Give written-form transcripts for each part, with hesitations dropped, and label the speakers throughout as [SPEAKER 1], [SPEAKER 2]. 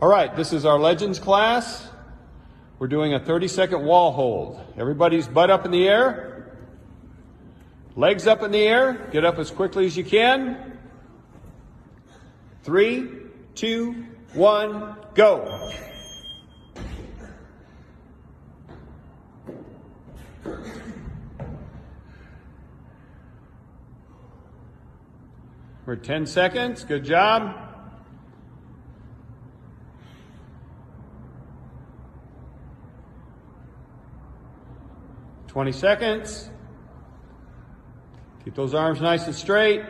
[SPEAKER 1] All right, this is our Legends class. We're doing a 30-second wall hold. Everybody's butt up in the air, legs up in the air. Get up as quickly as you can. 3, 2, 1, go. We're at 10 seconds. Good job. $20 seconds. Keep those arms nice and straight.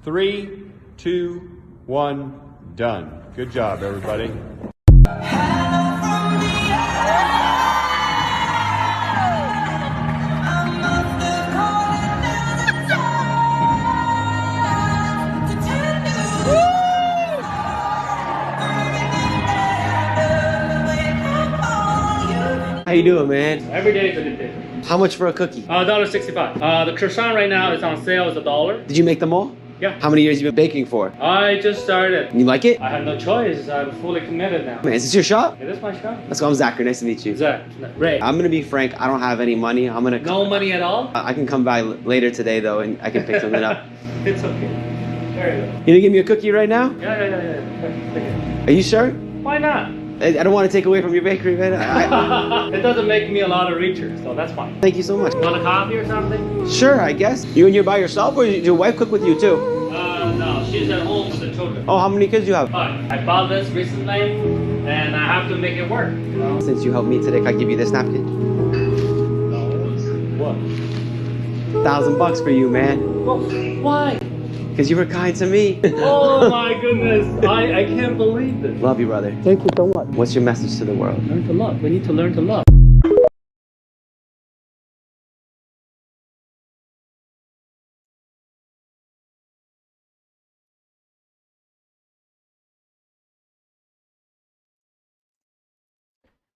[SPEAKER 1] 3, 2, 1, done. Good job, everybody.
[SPEAKER 2] How you doing, man?
[SPEAKER 3] Every day is a good day.
[SPEAKER 2] How much for a cookie?
[SPEAKER 3] $1.65. The croissant right now is on sale. It's $1.
[SPEAKER 2] Did you make them all?
[SPEAKER 3] Yeah.
[SPEAKER 2] How many years you been baking for?
[SPEAKER 3] I just started.
[SPEAKER 2] You like it?
[SPEAKER 3] I have no choice. I'm fully committed now.
[SPEAKER 2] Man, is this your shop?
[SPEAKER 3] It is my shop.
[SPEAKER 2] Let's go. I'm Zachary. Nice to meet you.
[SPEAKER 3] Zach. Ray.
[SPEAKER 2] I'm gonna be frank. I don't have any money. I'm gonna.
[SPEAKER 3] No money at all?
[SPEAKER 2] I can come by later today though, and I can pick something up.
[SPEAKER 3] It's okay. There you go.
[SPEAKER 2] You gonna give me a cookie right now?
[SPEAKER 3] Yeah.
[SPEAKER 2] Are you sure?
[SPEAKER 3] Why not?
[SPEAKER 2] I don't want to take away from your bakery, man.
[SPEAKER 3] It doesn't make me a lot of richer, so that's fine.
[SPEAKER 2] Thank you so much.
[SPEAKER 3] Want a coffee or something?
[SPEAKER 2] Sure, I guess. You and you're by yourself, or did your wife cook with you too?
[SPEAKER 3] No, she's at home with the children.
[SPEAKER 2] Oh, how many kids do you have?
[SPEAKER 3] 5. I bought this recently, and I have to make it work. You know?
[SPEAKER 2] Since you helped me today, can I give you this napkin?
[SPEAKER 3] What?
[SPEAKER 2] $1,000 for you, man.
[SPEAKER 3] Well, why?
[SPEAKER 2] Because you were kind to me.
[SPEAKER 3] Oh my goodness, I can't believe this.
[SPEAKER 2] Love you, brother.
[SPEAKER 3] Thank you so much.
[SPEAKER 2] What's your message to the world?
[SPEAKER 3] Learn to love. We need to learn to love.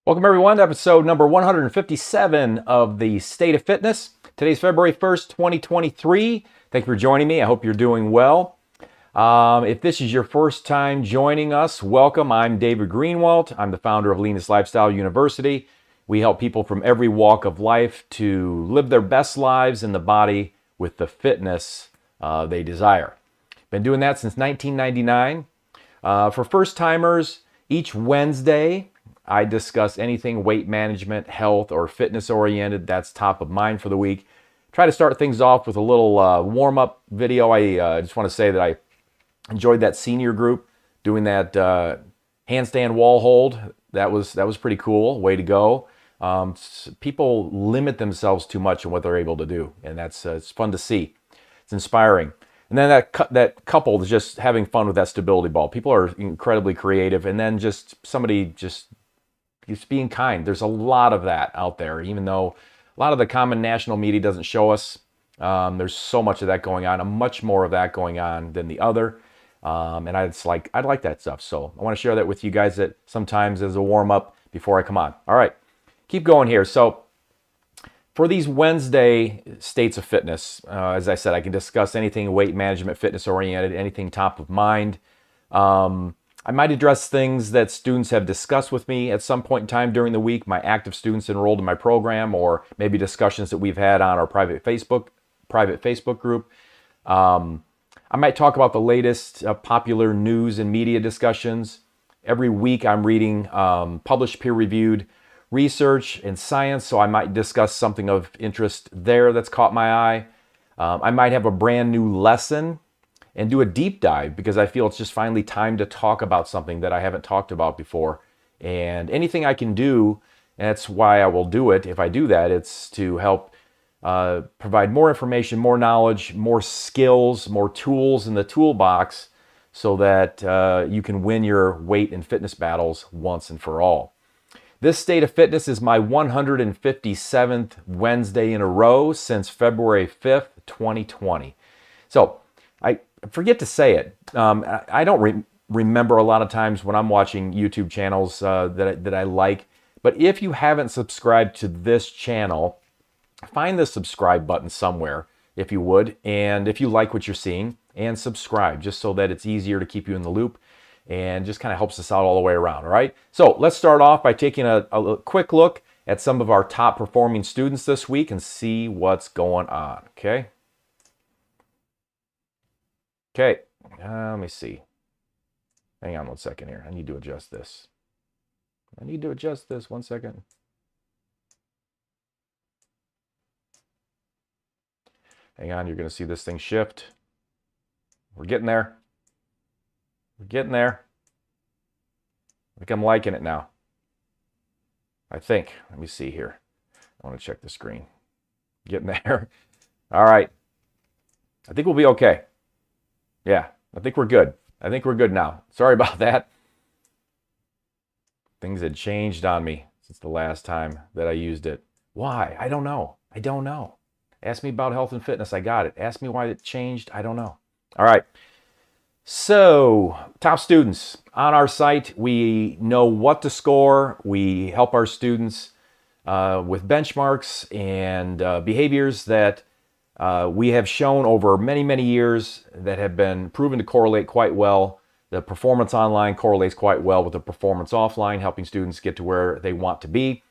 [SPEAKER 4] Welcome everyone to episode number 157 of the State of Fitness. Today's February 1st, 2023. Thank you for joining me. I hope you're doing well. If this is your first time joining us, welcome. I'm David Greenwalt. I'm the founder of Leanest Lifestyle University. We help people from every walk of life to live their best lives in the body with the fitness they desire. Been doing that since 1999. For first timers, each Wednesday, I discuss anything weight management, health, or fitness oriented that's top of mind for the week. Try to start things off with a little warm-up video. I just want to say that I enjoyed that senior group doing that handstand wall hold. That was pretty cool. Way to go. People limit themselves too much in what they're able to do, and that's it's fun to see. It's inspiring. And then that couple is just having fun with that stability ball. People are incredibly creative, and then just somebody just being kind. There's a lot of that out there, even though a lot of the common national media doesn't show us. There's so much of that going on, and much more of that going on than the other. And I'd like that stuff. So I want to share that with you guys that sometimes as a warm up before I come on. All right, keep going here. So for these Wednesday states of fitness, as I said, I can discuss anything weight management, fitness oriented, anything top of mind. I might address things that students have discussed with me at some point in time during the week, my active students enrolled in my program, or maybe discussions that we've had on our private Facebook group. I might talk about the latest popular news and media discussions. Every week I'm reading published peer-reviewed research and science, so I might discuss something of interest there that's caught my eye. I might have a brand new lesson and do a deep dive because I feel it's just finally time to talk about something that I haven't talked about before. And anything I can do, and that's why I will do it, if I do that, it's to help provide more information, more knowledge, more skills, more tools in the toolbox so that you can win your weight and fitness battles once and for all. This State of Fitness is my 157th Wednesday in a row since February 5th, 2020. So I forget to say it. I don't remember a lot of times when I'm watching YouTube channels that I like. But if you haven't subscribed to this channel, find the subscribe button somewhere, if you would. And if you like what you're seeing, and subscribe, just so that it's easier to keep you in the loop. and just kind of helps us out all the way around, all right? So let's start off by taking a quick look at some of our top performing students this week and see what's going on, okay? Okay, let me see. Hang on one second here. I need to adjust this. 1 second. Hang on, you're going to see this thing shift. We're getting there. We're getting there. I think I'm liking it now. I think. Let me see here. I want to check the screen. Getting there. All right. I think we'll be okay. Yeah, I think we're good. I think we're good now. Sorry about that. Things had changed on me since the last time that I used it. Why? I don't know. I don't know. Ask me about health and fitness. I got it. Ask me why it changed. I don't know. All right. So, top students. On our site, we know what to score. We help our students with benchmarks and behaviors that we have shown over many, many years that have been proven to correlate quite well. The performance online correlates quite well with the performance offline, helping students get to where they want to be.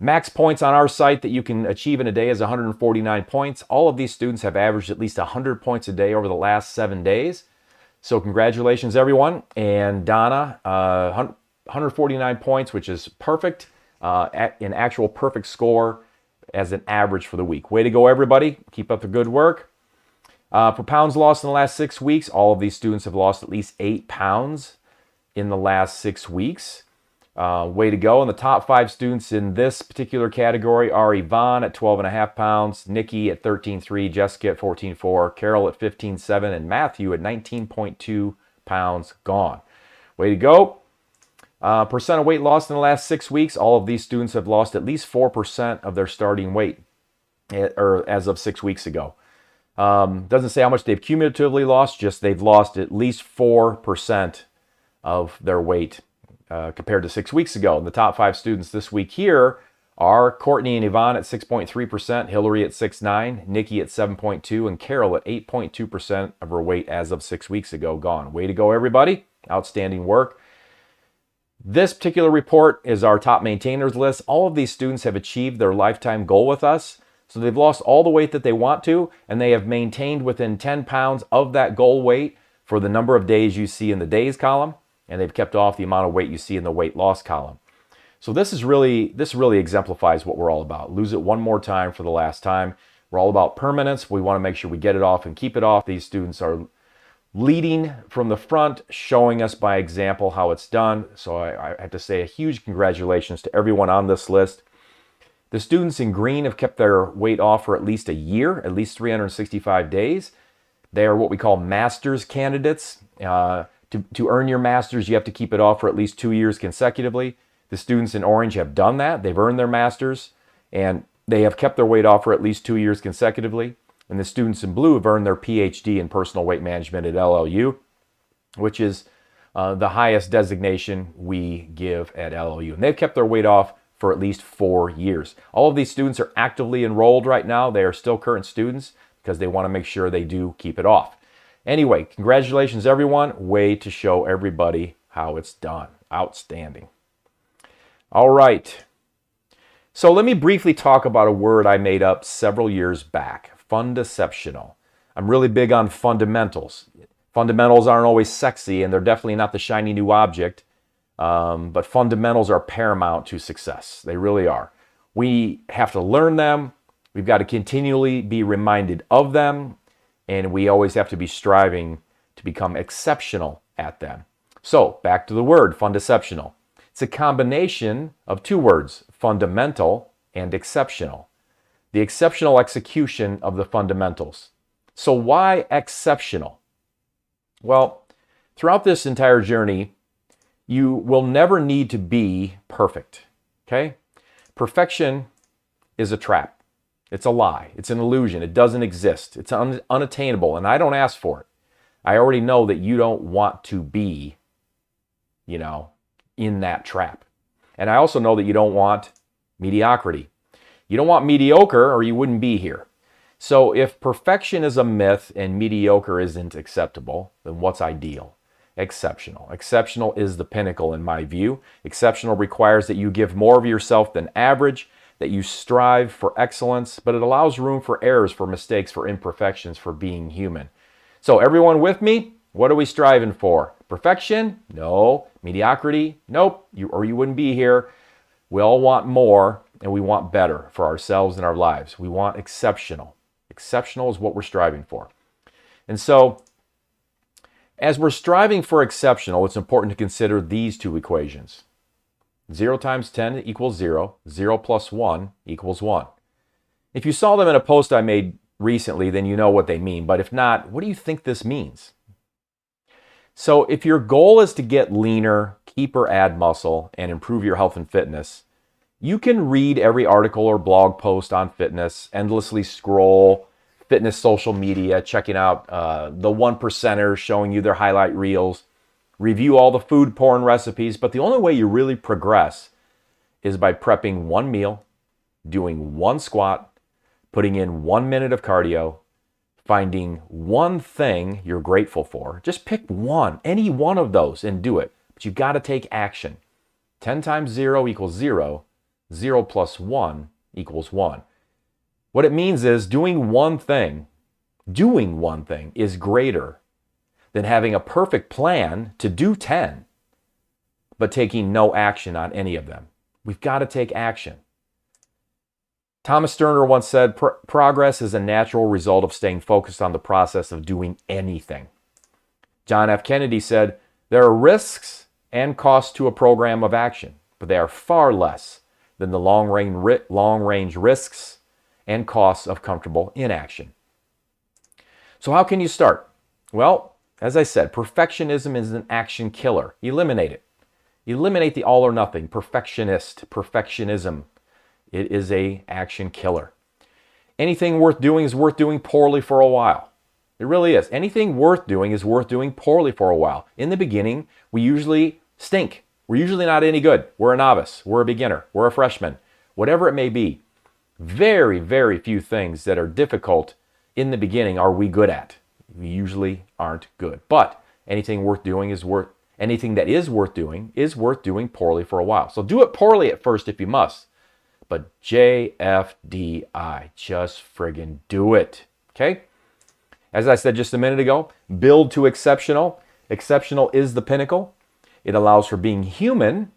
[SPEAKER 4] Max points on our site that you can achieve in a day is 149 points. All of these students have averaged at least 100 points a day over the last 7 days. So congratulations, everyone. And Donna, 149 points, which is perfect, an actual perfect score as an average for the week. Way to go, everybody. Keep up the good work. For pounds lost in the last 6 weeks, all of these students have lost at least 8 pounds in the last 6 weeks. Way to go. And the top 5 students in this particular category are Yvonne at 12.5 pounds, Nikki at 13.3, Jessica at 14.4, Carol at 15.7, and Matthew at 19.2 pounds gone. Way to go. Percent of weight lost in the last 6 weeks, all of these students have lost at least 4% of their starting weight or as of 6 weeks ago. Doesn't say how much they've cumulatively lost, just they've lost at least 4% of their weight compared to 6 weeks ago. And the top 5 students this week here are Courtney and Yvonne at 6.3%, Hillary at 6.9%, Nikki at 7.2%, and Carol at 8.2% of her weight as of 6 weeks ago gone. Way to go, everybody. Outstanding work. This particular report is our top maintainers list. All of these students have achieved their lifetime goal with us. So they've lost all the weight that they want to, and they have maintained within 10 pounds of that goal weight for the number of days you see in the days column, and they've kept off the amount of weight you see in the weight loss column. So this really exemplifies what we're all about. Lose it one more time for the last time. We're all about permanence. We want to make sure we get it off and keep it off. These students are leading from the front, showing us by example how it's done. So I have to say a huge congratulations to everyone on this list. The students in green have kept their weight off for at least a year, at least 365 days. They are what we call master's candidates. To earn your master's, you have to keep it off for at least 2 years consecutively. The students in orange have done that. They've earned their master's, and they have kept their weight off for at least 2 years consecutively. And the students in blue have earned their PhD in personal weight management at LLU, which is the highest designation we give at LLU. And they've kept their weight off for at least 4 years. All of these students are actively enrolled right now. They are still current students because they want to make sure they do keep it off. Anyway, congratulations, everyone. Way to show everybody how it's done. Outstanding. All right. So let me briefly talk about a word I made up several years back, fundaceptional. I'm really big on fundamentals. Fundamentals aren't always sexy, and they're definitely not the shiny new object, but fundamentals are paramount to success. They really are. We have to learn them. We've got to continually be reminded of them, and we always have to be striving to become exceptional at them. So back to the word, fundaceptional. It's a combination of 2 words, fundamental and exceptional. The exceptional execution of the fundamentals. So why exceptional? Well, throughout this entire journey, you will never need to be perfect, okay? Perfection is a trap. It's a lie. It's an illusion. It doesn't exist. It's unattainable, and I don't ask for it. I already know that you don't want to be, in that trap. And I also know that you don't want mediocrity. You don't want mediocre, or you wouldn't be here. So if perfection is a myth and mediocre isn't acceptable, then what's ideal? exceptional. Exceptional is the pinnacle in my view. Exceptional requires that you give more of yourself than average, that you strive for excellence, but it allows room for errors, for mistakes, for imperfections, for being human. So everyone with me? What are we striving for? Perfection? No. Mediocrity? Nope. You wouldn't be here. We all want more, and we want better for ourselves and our lives. We want exceptional. Exceptional is what we're striving for. And so, as we're striving for exceptional, it's important to consider these two equations. 0 times 10 equals 0. 0 plus 1 equals 1. If you saw them in a post I made recently, then you know what they mean. But if not, what do you think this means? So if your goal is to get leaner, keep or add muscle, and improve your health and fitness, you can read every article or blog post on fitness, endlessly scroll fitness social media, checking out the one percenters showing you their highlight reels, review all the food porn recipes, but the only way you really progress is by prepping one meal, doing one squat, putting in 1 minute of cardio, finding one thing you're grateful for. Just pick one, any one of those, and do it. But you got to take action. 10 times 0 equals 0. 0 plus 1 equals 1. What it means is doing one thing is greater than having a perfect plan to do 10, but taking no action on any of them. We've got to take action. Thomas Sterner once said, progress is a natural result of staying focused on the process of doing anything. John F. Kennedy said, there are risks and costs to a program of action, but they are far less than the long-range risks and costs of comfortable inaction. So how can you start? Well, as I said, perfectionism is an action killer. Eliminate it. Eliminate the all or nothing, perfectionism. It is an action killer. Anything worth doing is worth doing poorly for a while. It really is. Anything worth doing is worth doing poorly for a while. In the beginning, we usually stink. We're usually not any good. We're a novice. We're a beginner. We're a freshman. Whatever it may be. Very, very few things that are difficult in the beginning are we good at. We usually aren't good. But anything that is worth doing poorly for a while. So do it poorly at first if you must. But JFDI, just friggin' do it. Okay? As I said just a minute ago, build to exceptional. Exceptional is the pinnacle. It allows for being human,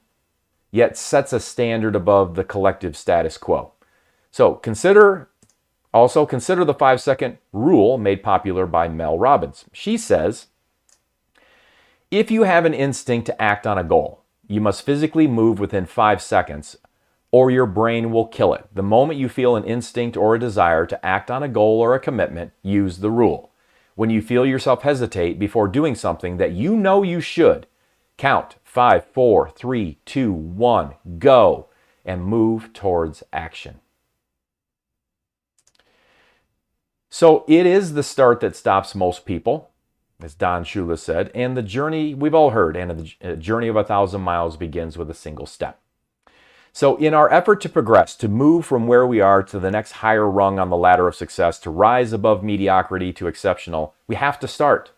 [SPEAKER 4] yet sets a standard above the collective status quo. So consider the 5-second rule made popular by Mel Robbins. She says, if you have an instinct to act on a goal, you must physically move within 5 seconds or your brain will kill it. The moment you feel an instinct or a desire to act on a goal or a commitment, use the rule. When you feel yourself hesitate before doing something that you know you should, count 5, 4, 3, 2, 1, go, and move towards action. So it is the start that stops most people, as Don Shula said, and the journey, we've all heard, and the journey of 1,000 miles begins with a single step. So in our effort to progress, to move from where we are to the next higher rung on the ladder of success, to rise above mediocrity to exceptional, we have to start.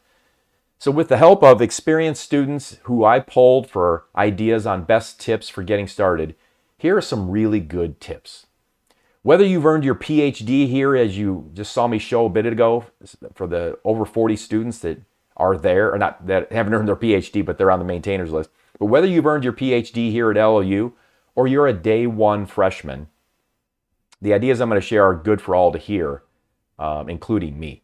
[SPEAKER 4] So with the help of experienced students who I polled for ideas on best tips for getting started, here are some really good tips. Whether you've earned your PhD here, as you just saw me show a bit ago, for the over 40 students that are there, or not that haven't earned their PhD, but they're on the maintainers list. But whether you've earned your PhD here at LOU, or you're a day one freshman, the ideas I'm going to share are good for all to hear, including me.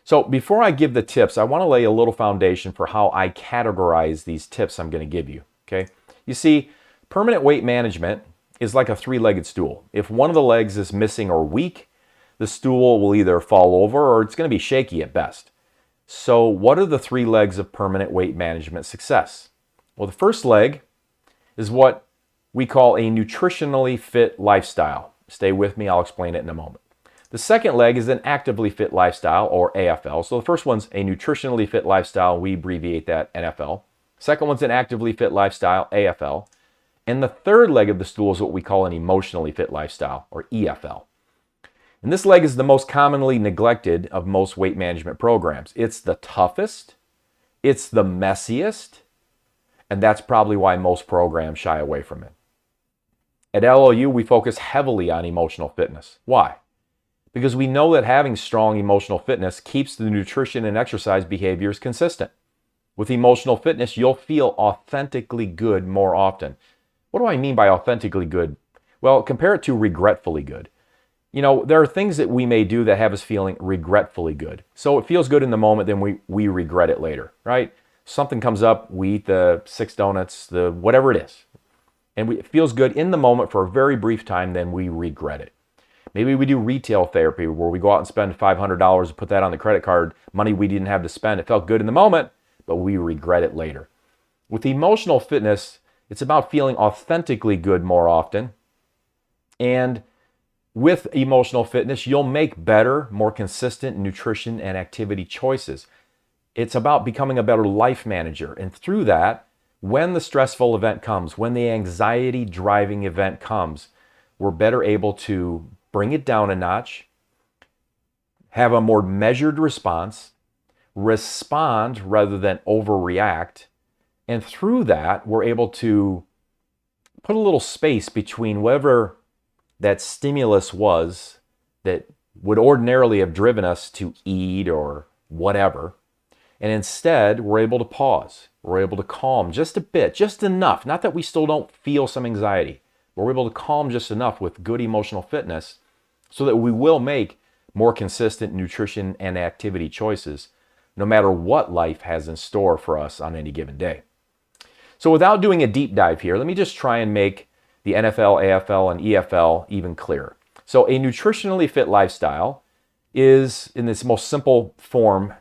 [SPEAKER 4] So before I give the tips, I want to lay a little foundation for how I categorize these tips I'm going to give you. Okay? You see, permanent weight management is like a three-legged stool. If one of the legs is missing or weak, the stool will either fall over or it's going to be shaky at best. So what are the 3 legs of permanent weight management success? Well, the first leg is what we call a nutritionally fit lifestyle. Stay with me, I'll explain it in a moment. The second leg is an actively fit lifestyle, or AFL. So the first one's a nutritionally fit lifestyle. We abbreviate that NFL. Second one's an actively fit lifestyle, AFL. And the third leg of the stool is what we call an emotionally fit lifestyle, or EFL. And this leg is the most commonly neglected of most weight management programs. It's the toughest, It's the messiest, and that's probably why most programs shy away from it. At LOU, we focus heavily on emotional fitness. Why? Because we know that having strong emotional fitness keeps the nutrition and exercise behaviors consistent. With emotional fitness, you'll feel authentically good more often. What do I mean by authentically good? Well, compare it to regretfully good. You know, there are things that we may do that have us feeling regretfully good. So it feels good in the moment, then we regret it later, right? Something comes up, we eat the 6 donuts, the whatever it is, and it feels good in the moment for a very brief time, then we regret it. Maybe we do retail therapy where we go out and spend $500 and put that on the credit card, money we didn't have to spend. It felt good in the moment, but we regret it later. With emotional fitness, it's about feeling authentically good more often. And with emotional fitness, you'll make better, more consistent nutrition and activity choices. It's about becoming a better life manager. And through that, when the stressful event comes, when the anxiety-driving event comes, we're better able to bring it down a notch, have a more measured response, respond rather than overreact. And through that, we're able to put a little space between whatever that stimulus was that would ordinarily have driven us to eat or whatever. And instead, we're able to pause. We're able to calm just a bit, just enough. Not that we still don't feel some anxiety, but we're able to calm just enough with good emotional fitness so that we will make more consistent nutrition and activity choices no matter what life has in store for us on any given day. So without doing a deep dive here, let me just try and make the NFL, AFL, and EFL even clearer. So a nutritionally fit lifestyle is, in its most simple form,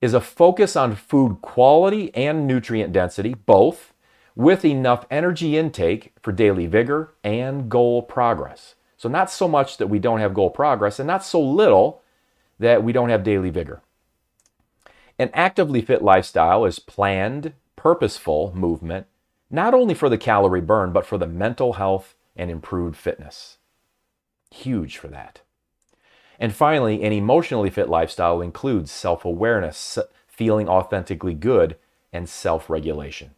[SPEAKER 4] is a focus on food quality and nutrient density, both, with enough energy intake for daily vigor and goal progress. So not so much that we don't have goal progress, and not so little that we don't have daily vigor. An actively fit lifestyle is planned, purposeful movement, not only for the calorie burn, but for the mental health and improved fitness. Huge for that. And finally, an emotionally fit lifestyle includes self-awareness, feeling authentically good, and self-regulation.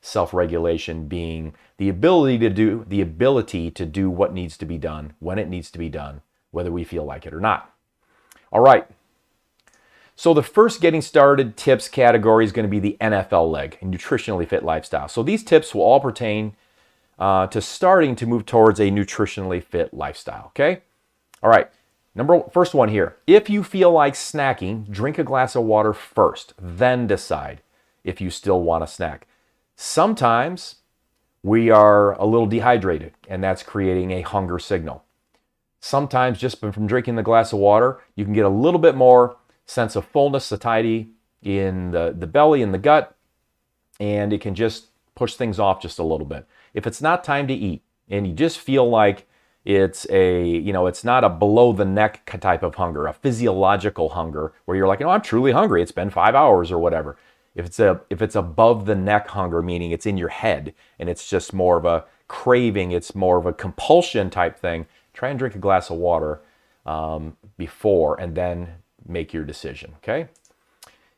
[SPEAKER 4] Self-regulation being the ability to do what needs to be done, when it needs to be done, whether we feel like it or not. All right. So the first getting started tips category is going to be the NFL leg, a nutritionally fit lifestyle. So these tips will all pertain to starting to move towards a nutritionally fit lifestyle, okay? All right, first one here. If you feel like snacking, drink a glass of water first, then decide if you still want to snack. Sometimes we are a little dehydrated, and that's creating a hunger signal. Sometimes just from drinking the glass of water, you can get a little bit more sense of fullness, satiety in the belly and the gut, and it can just push things off just a little bit. If it's not time to eat and you just feel like it's not a below the neck type of hunger, a physiological hunger where you're like, I'm truly hungry. It's been 5 hours or whatever. If it's above the neck hunger, meaning it's in your head and it's just more of a craving, it's more of a compulsion type thing, try and drink a glass of water before and then make your decision, okay?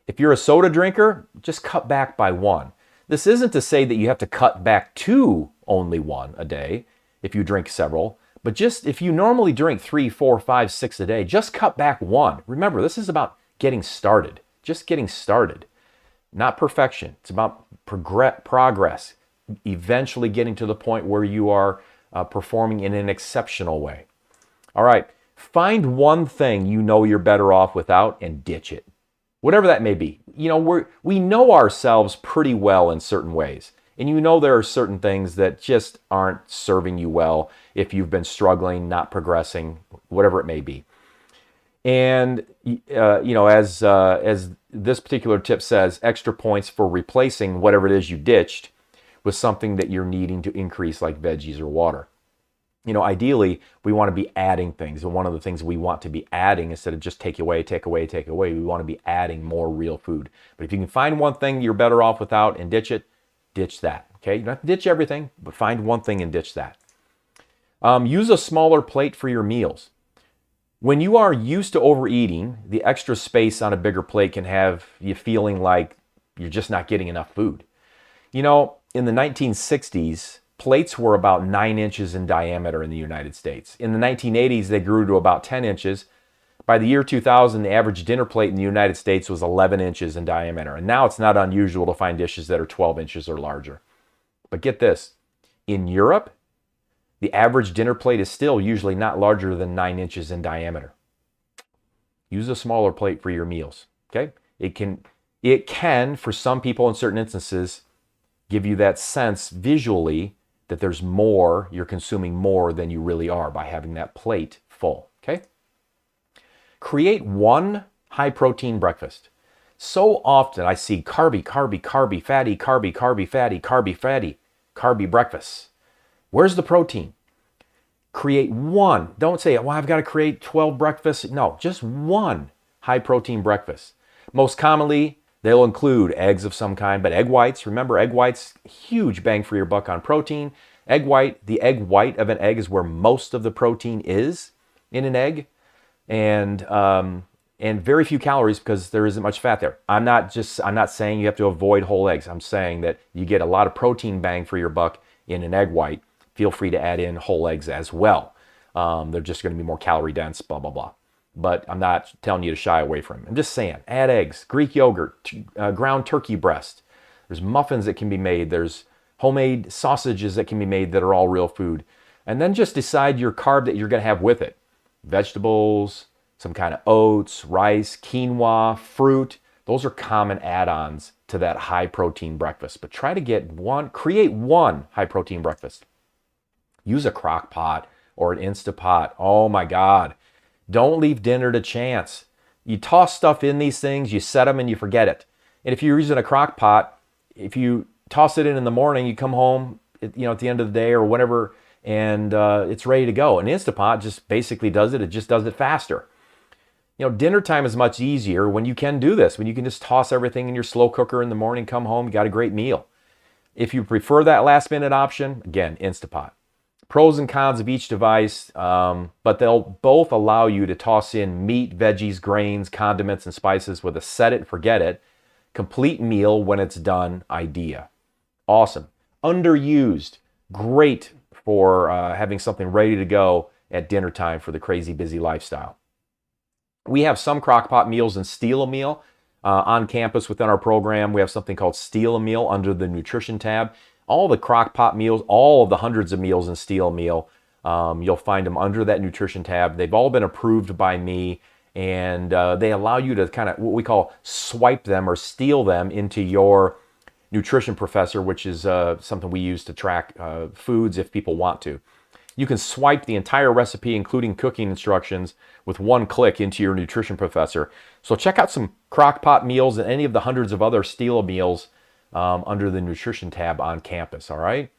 [SPEAKER 4] If you're a soda drinker, just cut back by 1. This isn't to say that you have to cut back to only 1 a day if you drink several, but just if you normally drink 3, 4, 5, 6 a day, just cut back 1. Remember, this is about getting started, just getting started, not perfection. It's about progress, eventually getting to the point where you are performing in an exceptional way. All right. Find one thing you know you're better off without and ditch it. Whatever that may be. We know ourselves pretty well in certain ways. And there are certain things that just aren't serving you well if you've been struggling, not progressing, whatever it may be. And, as this particular tip says, extra points for replacing whatever it is you ditched with something that you're needing to increase like veggies or water. Ideally, we want to be adding things. And one of the things we want to be adding, instead of just take away, we want to be adding more real food. But if you can find one thing you're better off without and ditch it, ditch that. Okay? You don't have to ditch everything, but find one thing and ditch that. Use a smaller plate for your meals. When you are used to overeating, the extra space on a bigger plate can have you feeling like you're just not getting enough food. You know, in the 1960s, plates were about 9 inches in diameter in the United States. In the 1980s, they grew to about 10 inches. By the year 2000, the average dinner plate in the United States was 11 inches in diameter. And now it's not unusual to find dishes that are 12 inches or larger. But get this, in Europe, the average dinner plate is still usually not larger than 9 inches in diameter. Use a smaller plate for your meals, okay? It can, for some people in certain instances, give you that sense visually that there's more, you're consuming more than you really are by having that plate full, okay? Create one high-protein breakfast. So often I see carby, carby, carby, fatty, carby, carby, fatty, carby, fatty, carby breakfasts. Where's the protein? Create one. Don't say, well, I've got to create 12 breakfasts. No, just one high-protein breakfast. Most commonly, they'll include eggs of some kind, but egg whites. Remember, egg whites, huge bang for your buck on protein. Egg white, the egg white of an egg is where most of the protein is in an egg. And very few calories because there isn't much fat there. I'm not saying you have to avoid whole eggs. I'm saying that you get a lot of protein bang for your buck in an egg white. Feel free to add in whole eggs as well. They're just going to be more calorie dense, blah, blah, blah. But I'm not telling you to shy away from them. I'm just saying, add eggs, Greek yogurt, ground turkey breast. There's muffins that can be made. There's homemade sausages that can be made that are all real food. And then just decide your carb that you're going to have with it. Vegetables, some kind of oats, rice, quinoa, fruit. Those are common add-ons to that high protein breakfast. But try to create one high protein breakfast. Use a crock pot or an Instapot. Oh my God. Don't leave dinner to chance. You toss stuff in these things, you set them and you forget it. And if you're using a crock pot, if you toss it in the morning, you come home, at the end of the day or whatever, and it's ready to go. An Instapot just basically does it. It just does it faster. Dinner time is much easier when you can do this, when you can just toss everything in your slow cooker in the morning, come home, you got a great meal. If you prefer that last minute option, again, Instapot. Pros and cons of each device, but they'll both allow you to toss in meat, veggies, grains, condiments, and spices with a set it and forget it, complete meal when it's done idea. Awesome. Underused. Great for having something ready to go at dinner time for the crazy busy lifestyle. We have some crockpot meals in Steal a Meal. On campus within our program, we have something called Steal a Meal under the nutrition tab. All the crockpot meals, all of the hundreds of meals in Steal a Meal, you'll find them under that nutrition tab. They've all been approved by me, and they allow you to kind of what we call swipe them or steal them into your nutrition professor, which is something we use to track foods if people want to. You can swipe the entire recipe, including cooking instructions, with one click into your nutrition professor. So check out some crockpot meals and any of the hundreds of other Steal a Meals under the nutrition tab on campus, all right?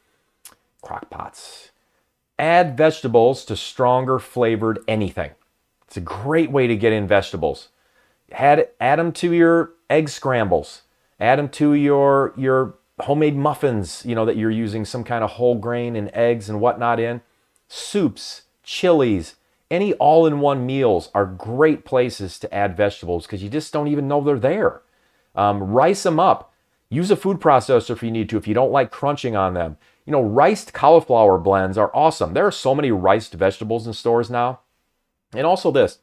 [SPEAKER 4] Crockpots. Add vegetables to stronger flavored anything. It's a great way to get in vegetables. Add them to your egg scrambles. Add them to your homemade muffins, that you're using some kind of whole grain and eggs and whatnot in. Soups, chilies, any all-in-one meals are great places to add vegetables because you just don't even know they're there. Rice them up. Use a food processor if you need to, if you don't like crunching on them. Riced cauliflower blends are awesome. There are so many riced vegetables in stores now. And also this,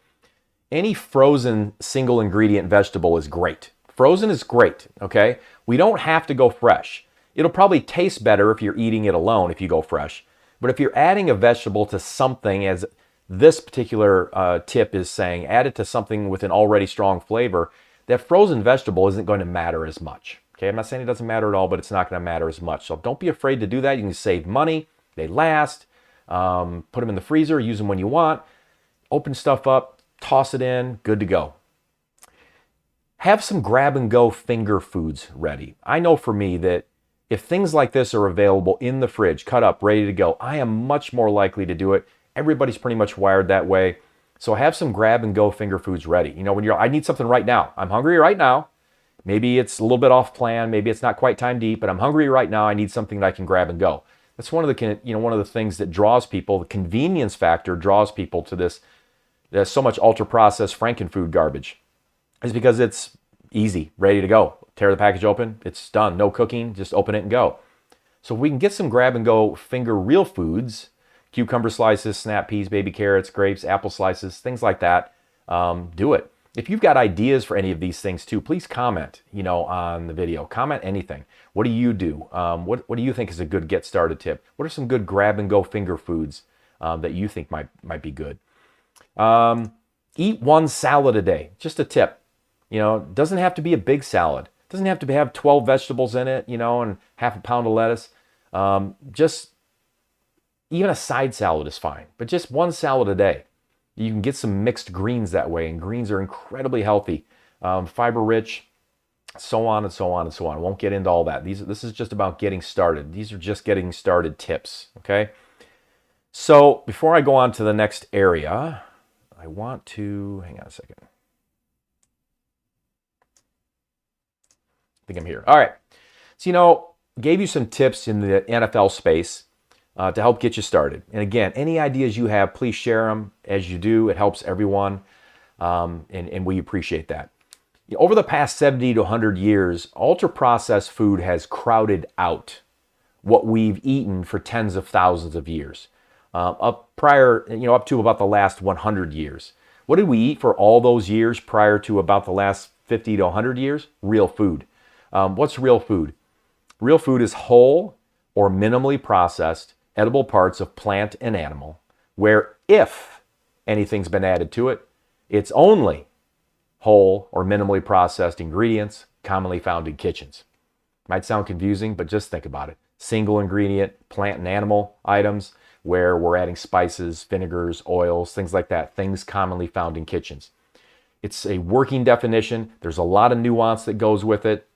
[SPEAKER 4] any frozen single ingredient vegetable is great. Frozen is great, okay? We don't have to go fresh. It'll probably taste better if you're eating it alone if you go fresh. But if you're adding a vegetable to something, as this particular tip is saying, add it to something with an already strong flavor, that frozen vegetable isn't going to matter as much. Okay, I'm not saying it doesn't matter at all, but it's not going to matter as much. So don't be afraid to do that. You can save money. They last. Put them in the freezer. Use them when you want. Open stuff up. Toss it in. Good to go. Have some grab-and-go finger foods ready. I know for me that if things like this are available in the fridge, cut up, ready to go, I am much more likely to do it. Everybody's pretty much wired that way. So have some grab-and-go finger foods ready. When I need something right now. I'm hungry right now. Maybe it's a little bit off plan. Maybe it's not quite time to eat, but I'm hungry right now. I need something that I can grab and go. That's one of the things that draws people. The convenience factor draws people to this. There's so much ultra-processed frankenfood garbage. Is because it's easy, ready to go. Tear the package open, it's done. No cooking, just open it and go. So if we can get some grab-and-go finger real foods, cucumber slices, snap peas, baby carrots, grapes, apple slices, things like that, do it. If you've got ideas for any of these things too, please comment, on the video. Comment anything. What do you do? What do you think is a good get started tip? What are some good grab-and-go finger foods that you think might be good? Eat one salad a day. Just a tip. It doesn't have to be a big salad. It doesn't have to have 12 vegetables in it, and half a pound of lettuce. Just even a side salad is fine, but just one salad a day. You can get some mixed greens that way, and greens are incredibly healthy, fiber rich, so on and so on and so on. I won't get into all that. This is just about getting started. These are just getting started tips, okay? So before I go on to the next area, I want to, hang on a second. I think I'm here. All right. So, gave you some tips in the NFL space to help get you started. And again, any ideas you have, please share them as you do. It helps everyone, and we appreciate that. Over the past 70 to 100 years, ultra-processed food has crowded out what we've eaten for tens of thousands of years. Up to about the last 100 years. What did we eat for all those years prior to about the last 50 to 100 years? Real food. What's real food? Real food is whole or minimally processed edible parts of plant and animal, where if anything's been added to it, it's only whole or minimally processed ingredients commonly found in kitchens. Might sound confusing, but just think about it. Single ingredient plant and animal items where we're adding spices, vinegars, oils, things like that, things commonly found in kitchens. It's a working definition. There's a lot of nuance that goes with it.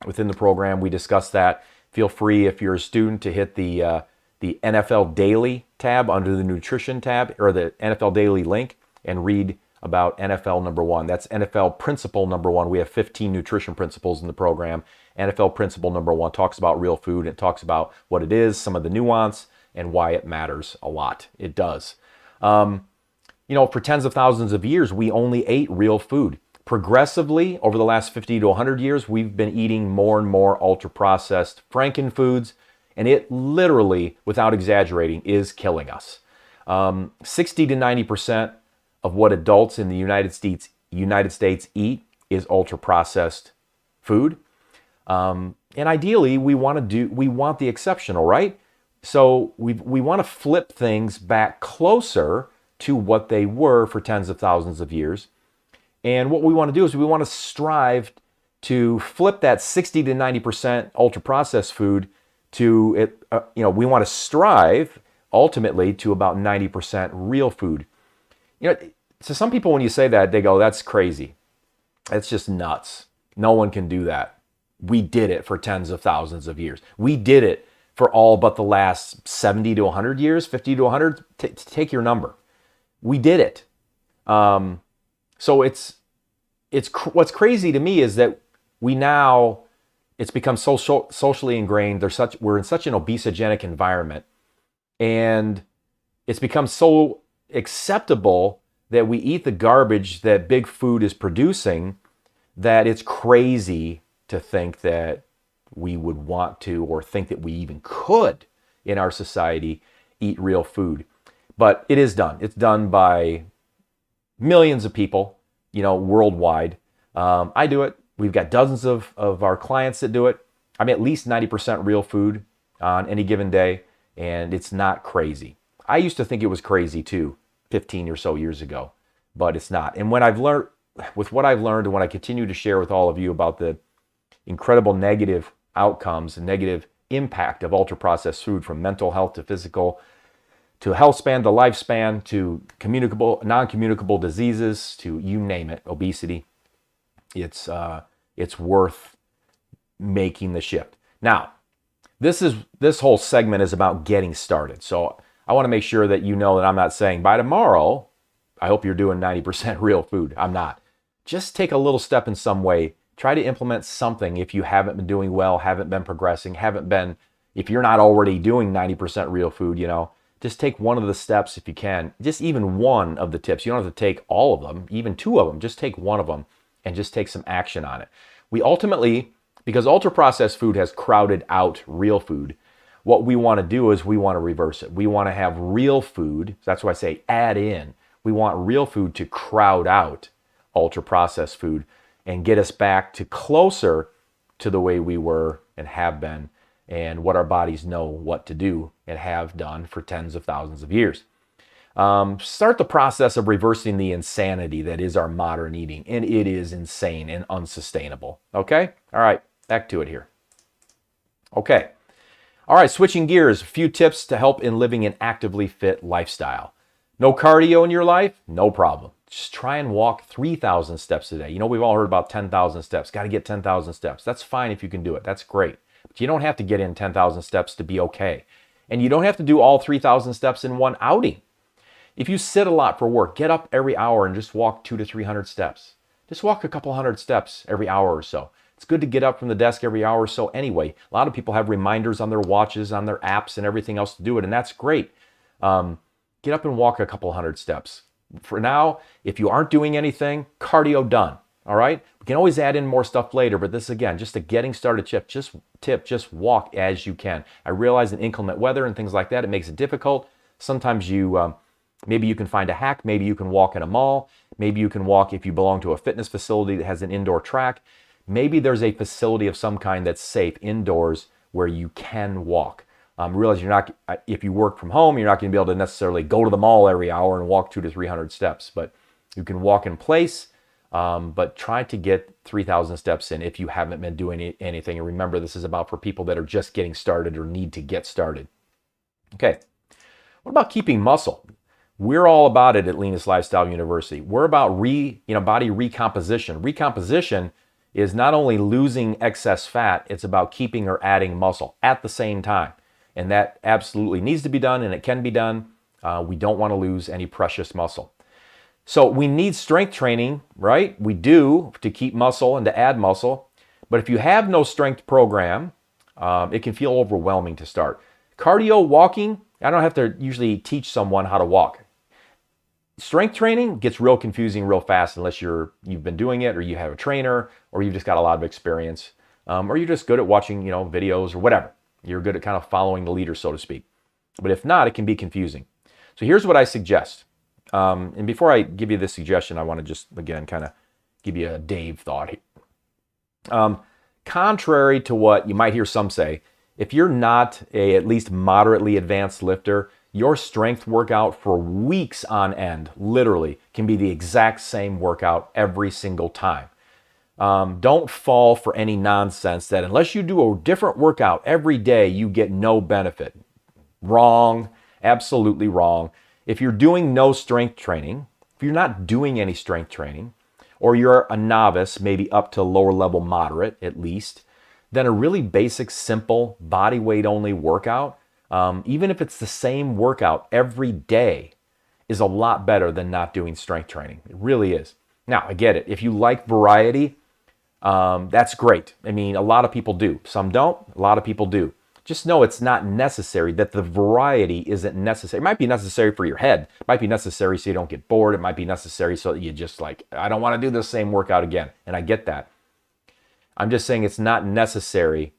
[SPEAKER 4] Within the program, we discuss that. Feel free, if you're a student, to hit the NFL Daily tab under the Nutrition tab, or the NFL Daily link, and read about NFL number 1. That's NFL principle number 1. We have 15 nutrition principles in the program. NFL principle number 1 talks about real food. It talks about what it is, some of the nuance, and why it matters a lot. It does. For tens of thousands of years, we only ate real food. Progressively, over the last 50 to 100 years, we've been eating more and more ultra-processed franken foods, and it literally, without exaggerating, is killing us. 60 to 90% of what adults in the United States eat is ultra-processed food. And ideally, we want the exceptional, right? So we want to flip things back closer to what they were for tens of thousands of years. And what we want to do is we want to strive to flip that 60 to 90% ultra-processed food to it. We want to strive ultimately to about 90% real food. So some people, when you say that, they go, "That's crazy. That's just nuts. No one can do that." We did it for tens of thousands of years. We did it for all but the last 70 to 100 years, 50 to 100, take your number. We did it. So what's crazy to me is that it's become so socially ingrained. We're in such an obesogenic environment, and it's become so acceptable that we eat the garbage that big food is producing that it's crazy to think that we would want to, or think that we even could in our society, eat real food. But it is done. It's done by millions of people, worldwide. I do it. We've got dozens of our clients that do it. I'm at least 90% real food on any given day, and it's not crazy. I used to think it was crazy too, 15 or so years ago, but it's not. And what I've learned, and what I continue to share with all of you about the incredible negative outcomes and negative impact of ultra-processed food, from mental health to physical, to health span, to lifespan, to non-communicable diseases, to you name it, obesity, it's worth making the shift. Now, this whole segment is about getting started. So I want to make sure that you know that I'm not saying by tomorrow, I hope you're doing 90% real food. I'm not. Just take a little step in some way. Try to implement something if you haven't been doing well, haven't been progressing, if you're not already doing 90% real food, just take one of the steps if you can. Just even one of the tips. You don't have to take all of them, even 2 of them. Just take one of them and just take some action on it. We ultimately, because ultra-processed food has crowded out real food, what we want to do is we want to reverse it. We want to have real food. That's why I say add in. We want real food to crowd out ultra-processed food and get us back to closer to the way we were and have been and what our bodies know what to do and have done for tens of thousands of years. Start the process of reversing the insanity that is our modern eating, and it is insane and unsustainable. Okay? All right, back to it here. Okay. All right, switching gears, a few tips to help in living an actively fit lifestyle. No cardio in your life? No problem. Just try and walk 3,000 steps a day. You know, we've all heard about 10,000 steps. Got to get 10,000 steps. That's fine if you can do it. That's great. But you don't have to get in 10,000 steps to be okay. And you don't have to do all 3,000 steps in one outing. If you sit a lot for work, get up every hour and just walk 200 to 300 steps. Just walk a couple hundred steps every hour or so. It's good to get up from the desk every hour or so anyway. A lot of people have reminders on their watches, on their apps, and everything else to do it, and that's great. Get up and walk a couple hundred steps. For now, if you aren't doing anything, cardio done. All right? We can always add in more stuff later, but this, again, just a getting started tip. Just walk as you can. I realize in inclement weather and things like that, it makes it difficult. Sometimes maybe you can find a hack. Maybe you can walk in a mall. Maybe you can walk if you belong to a fitness facility that has an indoor track. Maybe there's a facility of some kind that's safe indoors where you can walk. Realize if you work from home, you're not going to be able to necessarily go to the mall every hour and walk 200 to 300 steps, but you can walk in place, but try to get 3,000 steps in if you haven't been doing anything. And remember, this is about for people that are just getting started or need to get started. Okay, what about keeping muscle? We're all about it at Leanest Lifestyle University. We're about body recomposition. Recomposition is not only losing excess fat, it's about keeping or adding muscle at the same time. And that absolutely needs to be done, and it can be done. We don't want to lose any precious muscle. So we need strength training, right? We do, to keep muscle and to add muscle. But if you have no strength program, it can feel overwhelming to start. Cardio walking, I don't have to usually teach someone how to walk. Strength training gets real confusing real fast unless you've been doing it, or you have a trainer, or you've just got a lot of experience, or you're just good at watching, videos or whatever. You're good at kind of following the leader, so to speak. But if not, it can be confusing. So here's what I suggest. And before I give you this suggestion, I want to just, again, kind of give you a Dave thought here. Contrary to what you might hear some say, if you're not a at least moderately advanced lifter, your strength workout for weeks on end, literally, can be the exact same workout every single time. Don't fall for any nonsense that unless you do a different workout every day, you get no benefit. Wrong. Absolutely wrong. If you're doing no strength training, if you're not doing any strength training, or you're a novice, maybe up to lower level moderate at least, then a really basic, simple, body weight only workout, even if it's the same workout every day, is a lot better than not doing strength training. It really is. Now, I get it. If you like variety, that's great. I mean, a lot of people do. Some don't. A lot of people do. Just know it's not necessary, that the variety isn't necessary. It might be necessary for your head. It might be necessary so you don't get bored. It might be necessary so that you just I don't want to do the same workout again. And I get that. I'm just saying it's not necessary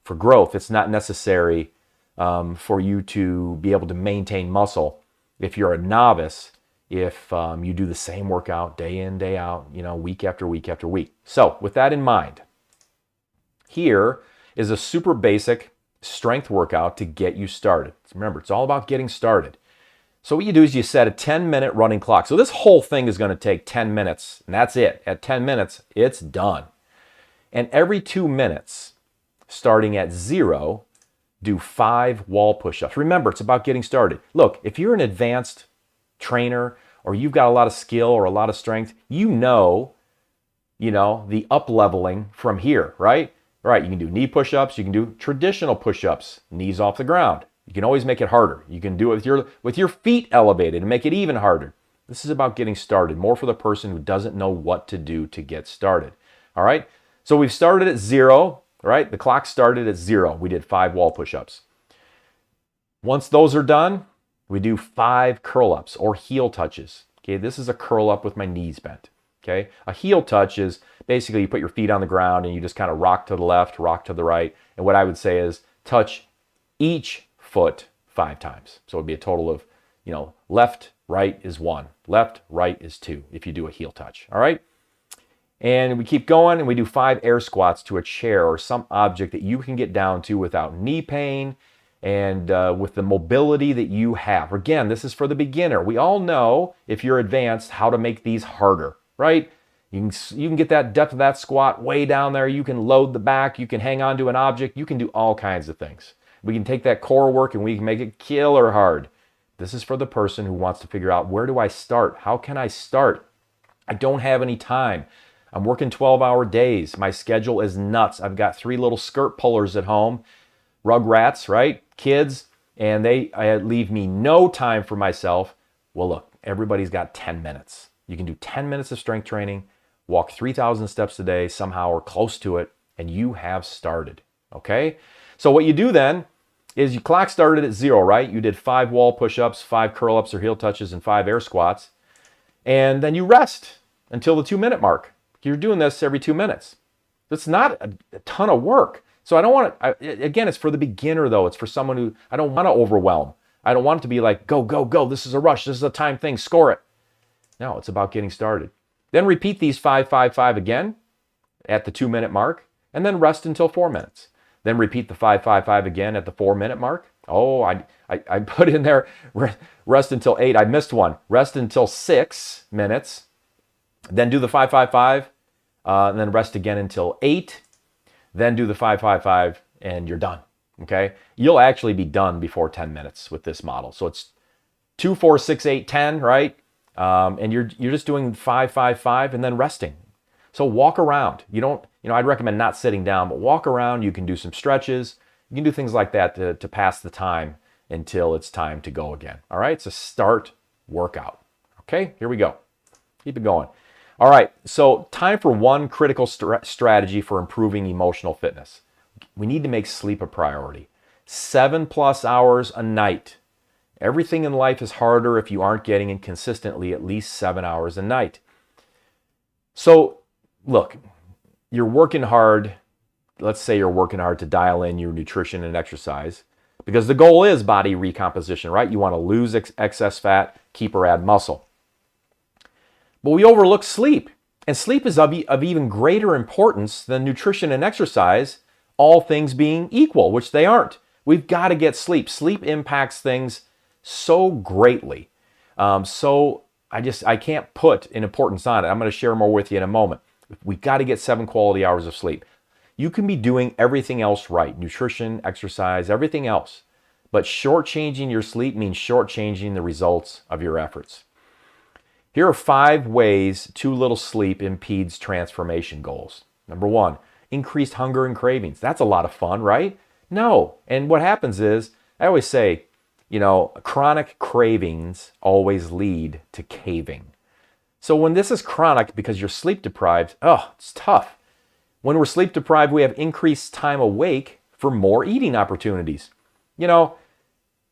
[SPEAKER 4] for growth. It's not necessary for you to be able to maintain muscle if you're a novice, if you do the same workout day in, day out, week after week after week. So with that in mind, here is a super basic strength workout to get you started. Remember, it's all about getting started. So what you do is you set a 10-minute running clock. So this whole thing is going to take 10 minutes, and that's it. At 10 minutes, it's done. And every 2 minutes, starting at 0, do 5 wall push-ups. Remember, it's about getting started. Look, if you're an advanced trainer or you've got a lot of skill or a lot of strength, the up-leveling from here, right? Right, you can do knee push-ups, you can do traditional push-ups, knees off the ground. You can always make it harder. You can do it with your feet elevated and make it even harder. This is about getting started, more for the person who doesn't know what to do to get started. All right, so we've started at 0, right? The clock started at 0. We did 5 wall push-ups. Once those are done, we do 5 curl-ups or heel touches. Okay, this is a curl-up with my knees bent. Okay, a heel touch is basically you put your feet on the ground and you just kind of rock to the left, rock to the right. And what I would say is touch each foot 5 times. So it'd be a total of, left, right is 1, left, right is 2 if you do a heel touch. All right. And we keep going and we do 5 air squats to a chair or some object that you can get down to without knee pain and with the mobility that you have. Again, this is for the beginner. We all know, if you're advanced, how to make these harder, right? You can get that depth of that squat way down there. You can load the back. You can hang on to an object. You can do all kinds of things. We can take that core work and we can make it killer hard. This is for the person who wants to figure out, where do I start? How can I start? I don't have any time. I'm working 12-hour days. My schedule is nuts. I've got 3 little skirt pullers at home, rugrats, right? Kids, and they leave me no time for myself. Well, look, everybody's got 10 minutes. You can do 10 minutes of strength training, walk 3,000 steps a day somehow or close to it, and you have started, okay? So what you do then is you clock started at 0, right? You did 5 wall push-ups, 5 curl-ups or heel touches, and 5 air squats, and then you rest until the 2-minute mark. You're doing this every 2 minutes. That's not a ton of work. So I don't want to, again, it's for the beginner though. It's for someone who, I don't want to overwhelm. I don't want it to be like, go, go, go. This is a rush. This is a time thing. Score it. No, it's about getting started. Then repeat these 5, 5, 5 again at the 2-minute mark, and then rest until 4 minutes. Then repeat the 5, 5, 5 again at the 4-minute mark. Oh, I put in there rest until 8. I missed one. Rest until 6 minutes. Then do the 5, 5, 5, and then rest again until 8. Then do the 5, 5, 5, and you're done. Okay? You'll actually be done before 10 minutes with this model. So it's 2, 4, 6, 8, 10, right? And you're just doing 5, 5, 5, and then resting. So walk around. You don't, I'd recommend not sitting down, but walk around. You can do some stretches. You can do things like that to pass the time until it's time to go again. All right? It's a start workout. Okay? Here we go. Keep it going. All right, so time for one critical strategy for improving emotional fitness. We need to make sleep a priority. 7+ hours a night. Everything in life is harder if you aren't getting in consistently at least 7 hours a night. So, look, you're working hard. Let's say you're working hard to dial in your nutrition and exercise, because the goal is body recomposition, right? You want to lose excess fat, keep or add muscle. But we overlook sleep, and sleep is of even greater importance than nutrition and exercise, all things being equal, which they aren't. We've got to get sleep. Sleep impacts things so greatly. So I can't put an importance on it. I'm going to share more with you in a moment. We've got to get 7 quality hours of sleep. You can be doing everything else right, nutrition, exercise, everything else. But shortchanging your sleep means shortchanging the results of your efforts. Here are 5 ways too little sleep impedes transformation goals. Number 1, increased hunger and cravings. That's a lot of fun, right? No. And what happens is, I always say, chronic cravings always lead to caving. So when this is chronic because you're sleep deprived, it's tough. When we're sleep deprived, we have increased time awake for more eating opportunities.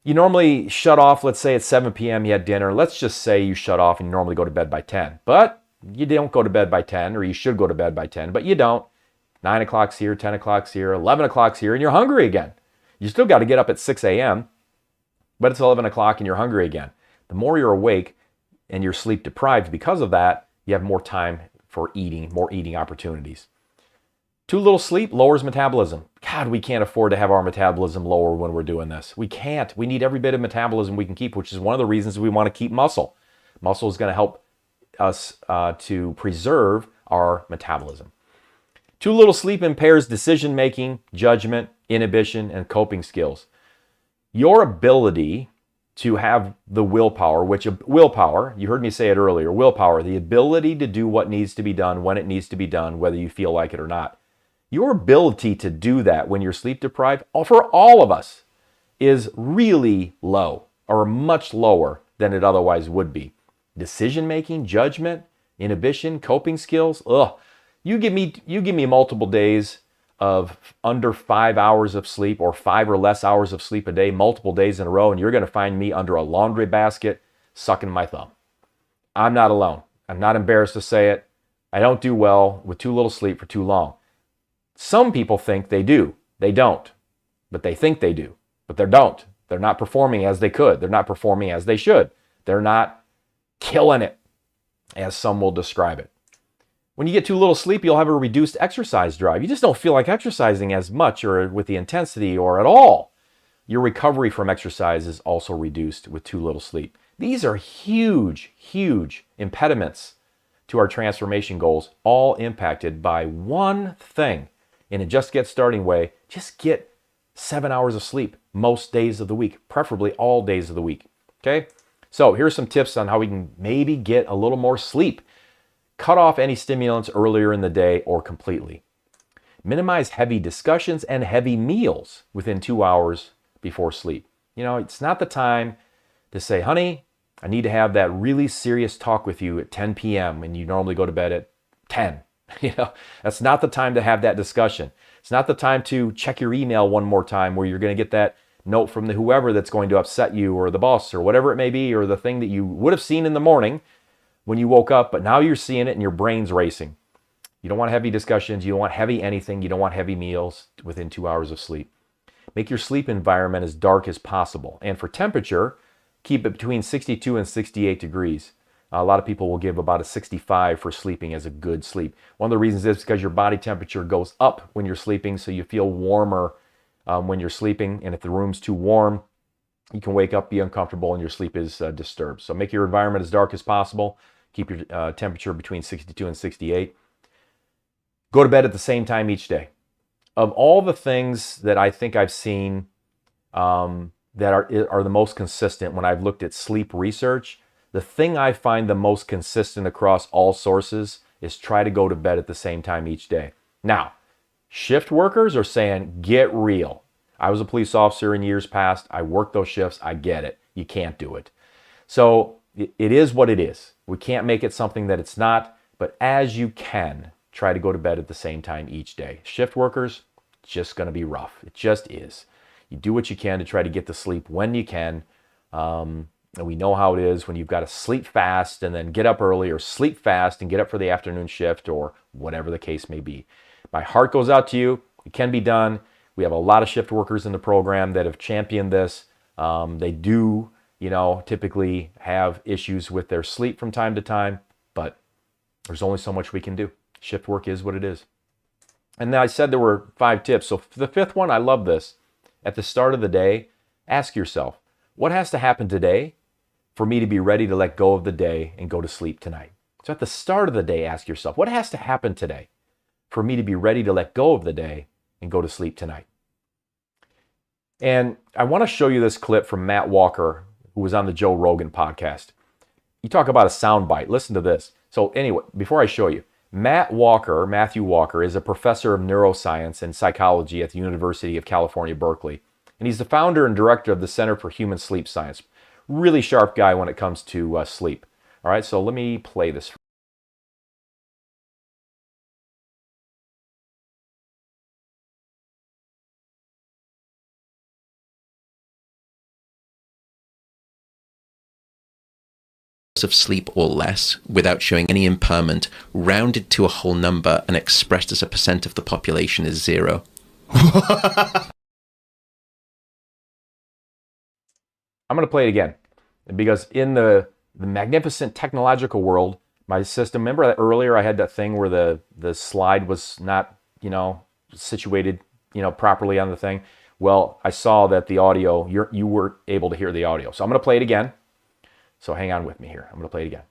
[SPEAKER 4] You normally shut off, let's say at 7 p.m. you had dinner. Let's just say you shut off and you normally go to bed by 10. But you don't go to bed by 10, or you should go to bed by 10, but you don't. 9 o'clock's here, 10 o'clock's here, 11 o'clock's here, and you're hungry again. You still got to get up at 6 a.m., but it's 11 o'clock and you're hungry again. The more you're awake and you're sleep deprived because of that, you have more time for eating, more eating opportunities. Too little sleep lowers metabolism. God, we can't afford to have our metabolism lower when we're doing this. We can't. We need every bit of metabolism we can keep, which is one of the reasons we want to keep muscle. Muscle is going to help us to preserve our metabolism. Too little sleep impairs decision-making, judgment, inhibition, and coping skills. Your ability to have the willpower, you heard me say it earlier, willpower, the ability to do what needs to be done when it needs to be done, whether you feel like it or not. Your ability to do that when you're sleep deprived, for all of us, is really low, or much lower than it otherwise would be. Decision-making, judgment, inhibition, coping skills, you give me multiple days of under 5 hours of sleep, or 5 or less hours of sleep a day, multiple days in a row, and you're going to find me under a laundry basket sucking my thumb. I'm not alone. I'm not embarrassed to say it. I don't do well with too little sleep for too long. Some people think they do. They don't. But they think they do. But they don't. They're not performing as they could. They're not performing as they should. They're not killing it, as some will describe it. When you get too little sleep, you'll have a reduced exercise drive. You just don't feel like exercising as much or with the intensity or at all. Your recovery from exercise is also reduced with too little sleep. These are huge, huge impediments to our transformation goals, all impacted by one thing. In a just get starting way, just get 7 hours of sleep most days of the week, preferably all days of the week. Okay? So here's some tips on how we can maybe get a little more sleep. Cut off any stimulants earlier in the day or completely. Minimize heavy discussions and heavy meals within 2 hours before sleep. You know, it's not the time to say, honey, I need to have that really serious talk with you at 10 p.m. and you normally go to bed at 10. You know, that's not the time to have that discussion. It's not the time to check your email one more time where you're going to get that note from the whoever that's going to upset you or the boss or whatever it may be, or the thing that you would have seen in the morning when you woke up, but now you're seeing it and your brain's racing. You don't want heavy discussions. You don't want heavy anything. You don't want heavy meals within 2 hours of sleep. Make your sleep environment as dark as possible. And for temperature, keep it between 62 and 68 degrees. A lot of people will give about a 65 for sleeping as a good sleep. One of the reasons is because your body temperature goes up when you're sleeping, so you feel warmer when you're sleeping. And if the room's too warm, you can wake up, be uncomfortable, and your sleep is disturbed. So make your environment as dark as possible. Keep your temperature between 62 and 68. Go to bed at the same time each day. Of all the things that I think I've seen that are the most consistent when I've looked at sleep research, the thing I find the most consistent across all sources is try to go to bed at the same time each day. Now, shift workers are saying, get real. I was a police officer in years past. I worked those shifts. I get it. You can't do it. So it is what it is. We can't make it something that it's not, but as you can, try to go to bed at the same time each day. Shift workers, it's just going to be rough. It just is. You do what you can to try to get to sleep when you can. And we know how it is when you've got to sleep fast and then get up early, or sleep fast and get up for the afternoon shift, or whatever the case may be. My heart goes out to you. It can be done. We have a lot of shift workers in the program that have championed this. They do, typically have issues with their sleep from time to time, but there's only so much we can do. Shift work is what it is. And then I said there were 5 tips. So the 5th one, I love this. At the start of the day, ask yourself, what has to happen today for me to be ready to let go of the day and go to sleep tonight? So at the start of the day, ask yourself, what has to happen today for me to be ready to let go of the day and go to sleep tonight? And I want to show you this clip from Matt Walker, who was on the Joe Rogan podcast. You talk about a soundbite. Listen to this. So anyway, before I show you, Matthew Walker, is a professor of neuroscience and psychology at the University of California, Berkeley. And he's the founder and director of the Center for Human Sleep Science. Really sharp guy when it comes to sleep. All right, so let me play this.
[SPEAKER 5] Of sleep or less without showing any impairment, rounded to a whole number and expressed as a percent of the population is 0.
[SPEAKER 4] I'm going to play it again because in the magnificent technological world, my system, remember that earlier I had that thing where the slide was not, situated, properly on the thing? Well, I saw that the audio, you were able to hear the audio. So I'm going to play it again. So hang on with me here. I'm going to play it again.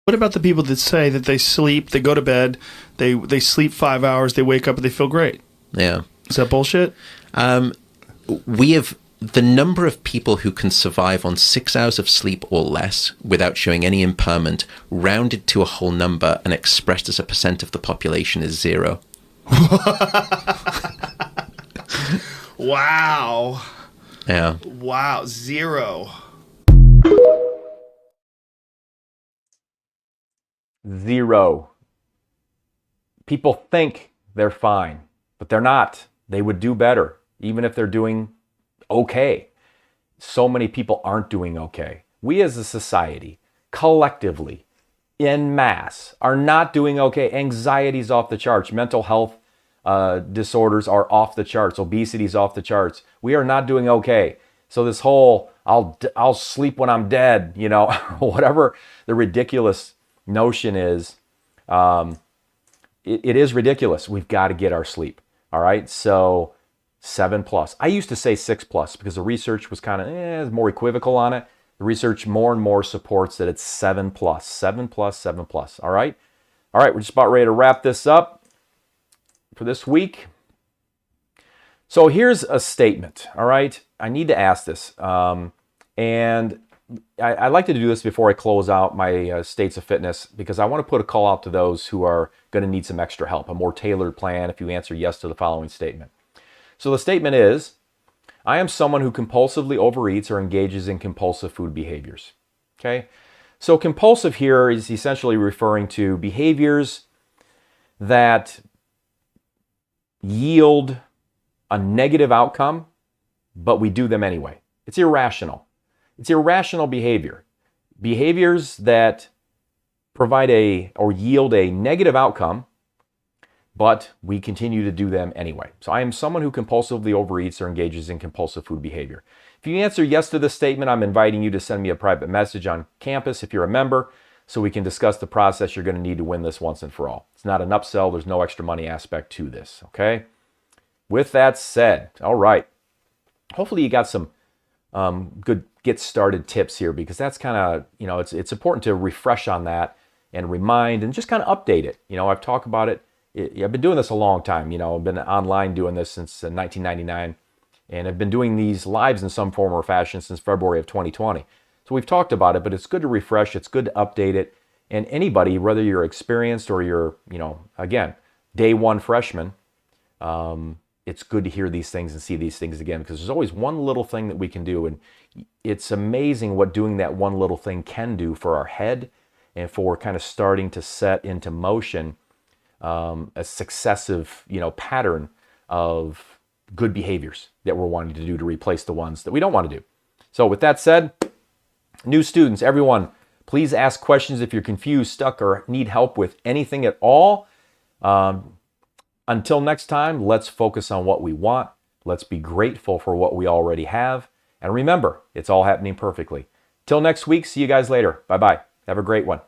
[SPEAKER 6] What about the people that say that they sleep, they go to bed, they sleep 5 hours, they wake up and they feel great?
[SPEAKER 5] Yeah.
[SPEAKER 6] Is that bullshit?
[SPEAKER 5] We have the number of people who can survive on 6 hours of sleep or less without showing any impairment, rounded to a whole number and expressed as a percent of the population is 0.
[SPEAKER 6] Wow.
[SPEAKER 5] Yeah.
[SPEAKER 6] Wow. 0.
[SPEAKER 4] 0. People think they're fine, but they're not. They would do better, even if they're doing okay. So many people aren't doing okay. We as a society collectively, en masse, are not doing okay. Anxiety's off the charts. Mental health disorders are off the charts. Obesity's off the charts. We are not doing okay. So this whole I'll sleep when I'm dead, you know, whatever the ridiculous notion is, it is ridiculous. We've got to get our sleep. All right. So 7+. I used to say 6+ because the research was kind of more equivocal on it. The research more and more supports that it's 7+, 7+, 7+. All right. All right. We're just about ready to wrap this up for this week. So here's a statement. All right. I need to ask this. And I like to do this before I close out my states of fitness, because I want to put a call out to those who are going to need some extra help, a more tailored plan if you answer yes to the following statement. So the statement is, I am someone who compulsively overeats or engages in compulsive food behaviors. Okay? So compulsive here is essentially referring to behaviors that yield a negative outcome, but we do them anyway. It's irrational. It's irrational behavior. Behaviors that provide or yield a negative outcome, but we continue to do them anyway. So I am someone who compulsively overeats or engages in compulsive food behavior. If you answer yes to this statement, I'm inviting you to send me a private message on campus if you're a member, so we can discuss the process you're going to need to win this once and for all. It's not an upsell. There's no extra money aspect to this, okay? With that said, all right. Hopefully you got some good get started tips here, because that's kind of, you know, it's important to refresh on that and remind and just kind of update it. You know, I've talked about it. I've been doing this a long time. You know, I've been online doing this since 1999, and I've been doing these lives in some form or fashion since February of 2020. So we've talked about it, but it's good to refresh. It's good to update it. And anybody, whether you're experienced or you're, you know, again, day one freshman, it's good to hear these things and see these things again, because there's always one little thing that we can do. And it's amazing what doing that one little thing can do for our head and for kind of starting to set into motion a successive, you know, pattern of good behaviors that we're wanting to do to replace the ones that we don't want to do. So with that said, new students, everyone, please ask questions if you're confused, stuck, or need help with anything at all. Until next time, let's focus on what we want. Let's be grateful for what we already have. And remember, it's all happening perfectly. Till next week, see you guys later. Bye-bye. Have a great one.